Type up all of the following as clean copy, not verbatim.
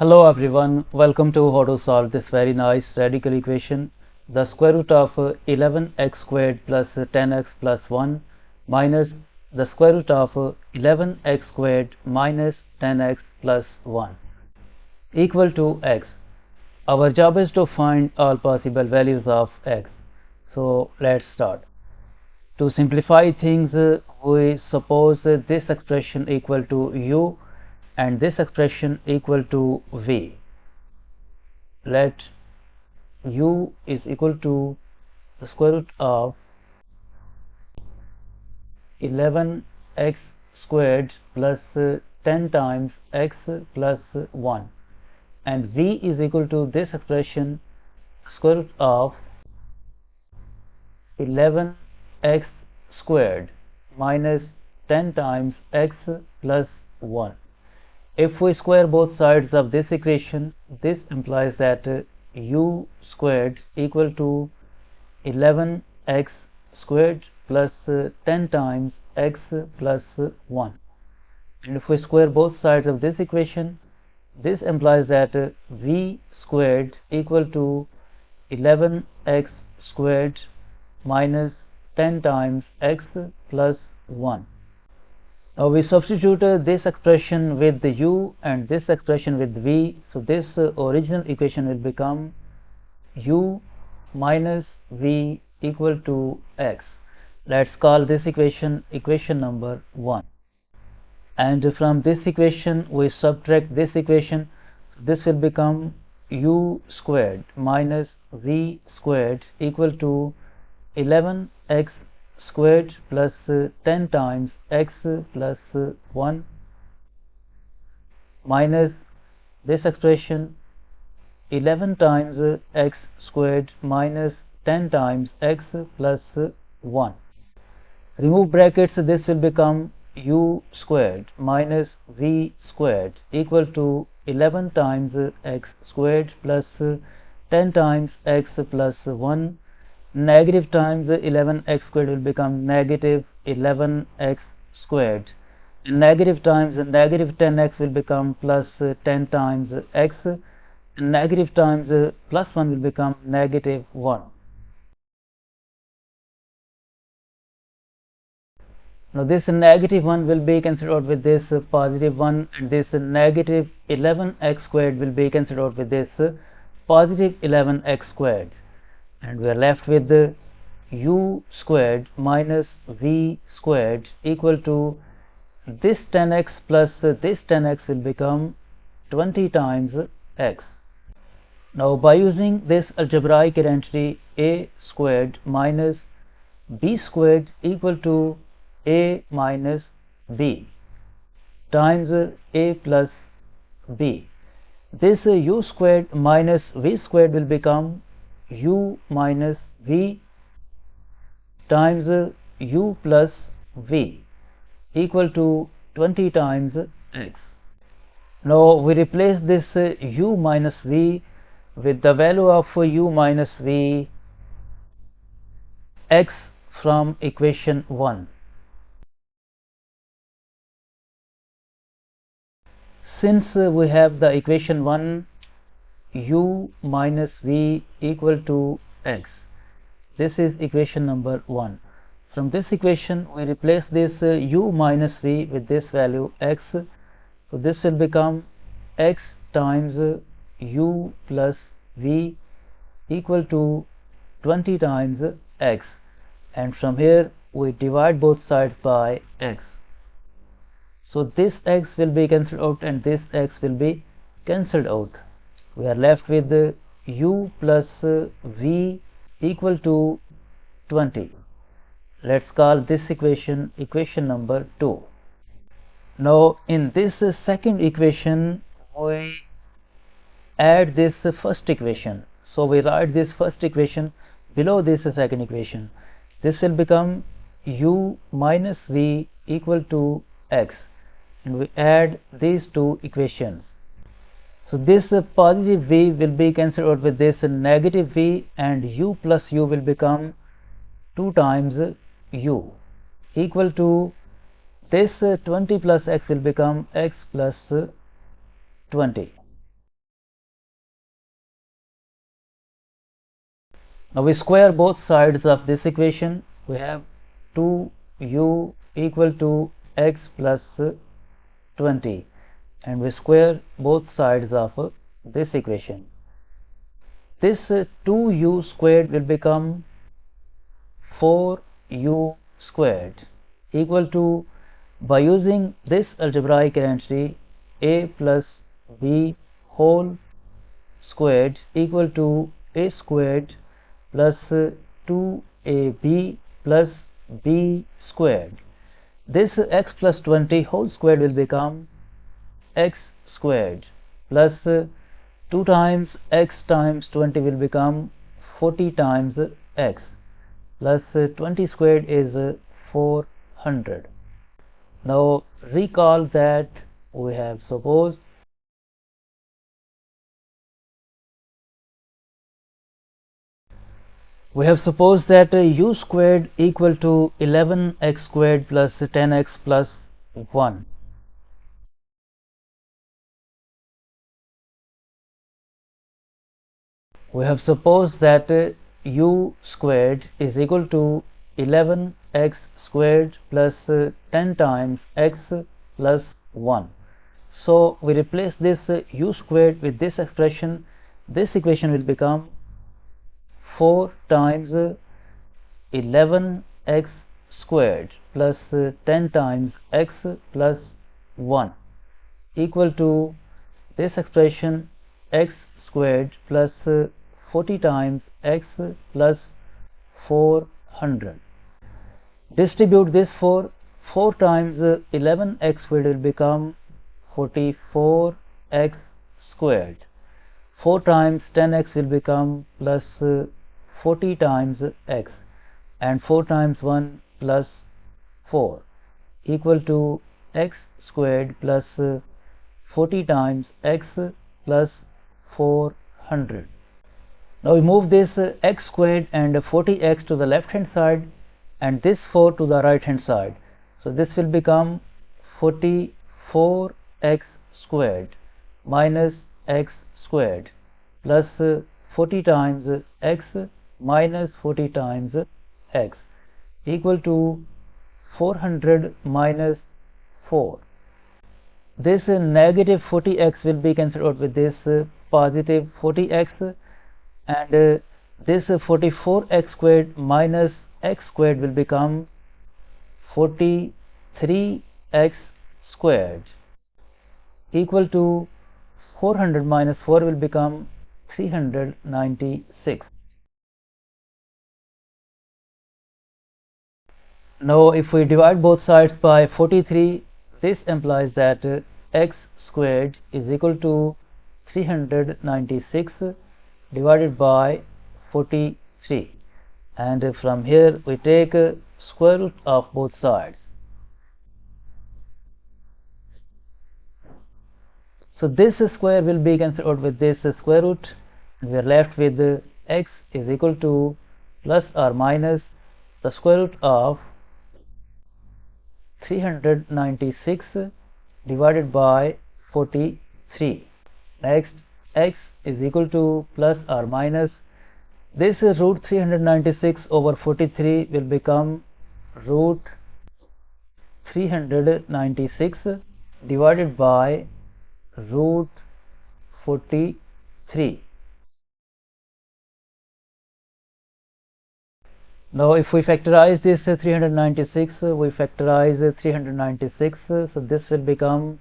Hello everyone, welcome to how to solve this very nice radical equation. The square root of 11x squared plus 10x plus 1 minus the square root of 11x squared minus 10x plus 1 equal to x. Our job is to find all possible values of x. So let's start. To simplify things, we suppose this expression equal to u and this expression equal to v. Let u is equal to the square root of 11x squared plus 10 times x plus 1, and v is equal to this expression square root of 11x squared minus 10 times x plus 1. If we square both sides of this equation, this implies that u squared equal to 11x squared plus 10 times x plus 1. And if we square both sides of this equation, this implies that v squared equal to 11x squared minus 10 times x plus 1. Now we substitute this expression with the u and this expression with v, so this original equation will become u minus v equal to x. Let's call this equation number 1. And from this equation we subtract this equation, this will become u squared minus v squared equal to 11x squared plus 10 times x plus 1 minus this expression 11 times x squared minus 10 times x plus 1. Remove brackets, this will become u squared minus v squared equal to 11 times x squared plus 10 times x plus 1. Negative times 11x squared will become negative 11x squared. Negative times negative 10x will become plus 10 times x. Negative times plus 1 will become negative 1. Now this negative 1 will be cancelled out with this positive 1, and this negative 11x squared will be cancelled out with this positive 11x squared. And we are left with the u squared minus v squared equal to this 10x plus this 10x will become 20 times x. Now by using this algebraic identity a squared minus b squared equal to a minus b times a plus b, this u squared minus v squared will become u minus v times u plus v equal to 20 times x. Now we replace this u minus v with the value of u minus v x from equation 1. Since we have the equation 1 u minus v equal to x, this is equation number 1. From this equation we replace this u minus v with this value x, so this will become x times u plus v equal to 20 times x, and from here we divide both sides by x, so this x will be cancelled out and this x will be cancelled out. We are left with u plus v equal to 20. Let's call this equation number 2. Now in this second equation we add this first equation, so we write this first equation below this second equation. This will become u minus v equal to x, and we add these two equations. So this positive v will be cancelled out with this negative v, and u plus u will become 2 times u equal to this 20 plus x will become x plus 20. Now we square both sides of this equation. We have 2u equal to x plus 20, and we square both sides of this equation. This 2u squared will become 4u squared equal to, by using this algebraic identity, a plus b whole squared equal to a squared plus 2ab plus b squared. This x plus 20 whole squared will become x squared plus 2 times x times 20 will become 40 times x plus 20 squared is 400. Now recall that we have supposed that u squared equal to 11x squared plus 10x plus 1. We have supposed that u squared is equal to 11x squared plus 10 times x plus 1. So we replace this u squared with this expression. This equation will become 4 times 11x squared plus 10 times x plus 1 equal to this expression x squared plus 40 times x plus 400. Distribute this for 4 times 11x squared will become 44x squared. 4 times 10x will become plus 40 times x, and 4 times 1 plus 4 equal to x squared plus 40 times x plus 400. Now we move this x squared and 40x to the left hand side and this 4 to the right hand side. So this will become 44x squared minus x squared plus 40 times x minus 40 times x equal to 400 minus 4. This negative 40x will be cancelled out with this positive 40x, and this 44x squared minus x squared will become 43x squared equal to 400 minus 4 will become 396. Now if we divide both sides by 43, this implies that x squared is equal to 396 divided by 43, and from here we take square root of both sides. So this square will be cancelled out with this square root, and we are left with x is equal to plus or minus the square root of 396 divided by 43. Next, x is equal to plus or minus this root 396 over 43 will become root 396 divided by root 43. Now if we factorize this 396, we factorize 396, so this will become,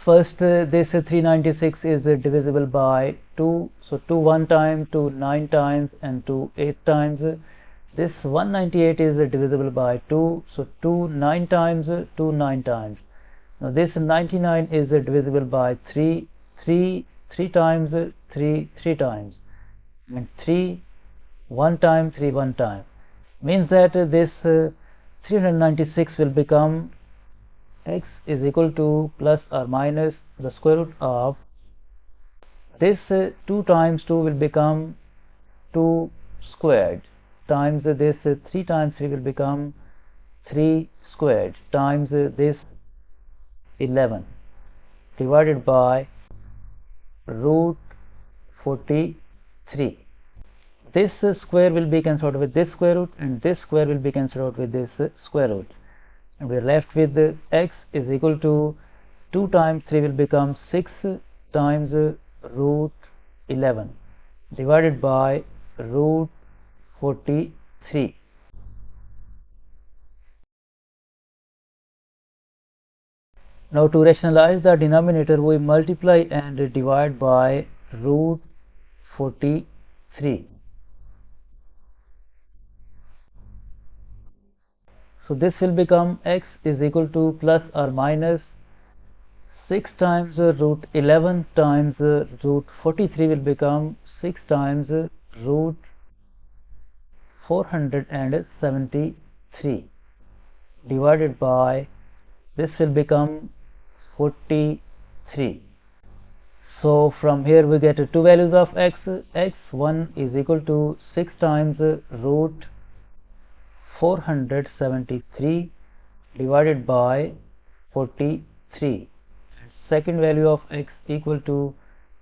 first this 396 is divisible by 2, so 2 1 time, 2 9 times, and 2 8 times. This 198 is divisible by 2, so 2 9 times, 2 9 times. Now this 99 is divisible by 3 times, 3 times, and 3 1 time, 3 1 time. Means that this 396 will become x is equal to plus or minus the square root of this 2 times 2 will become 2 squared times this 3 times 3 will become 3 squared times this 11 divided by root 43. this square will be cancelled with this square root, and this square will be cancelled out with this square root, and we are left with x is equal to 2 times 3 will become 6 times root 11 divided by root 43. Now to rationalize the denominator, we multiply and divide by root 43. So this will become x is equal to plus or minus 6 times root 11 times root 43 will become 6 times root 473 divided by, this will become 43. So from here we get two values of x. X1 is equal to 6 times root 473 divided by 43. Second value of x equal to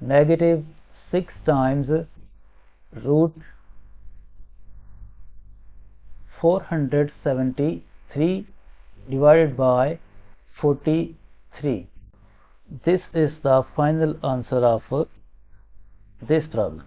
negative 6 times root 473 divided by 43. This is the final answer of this problem.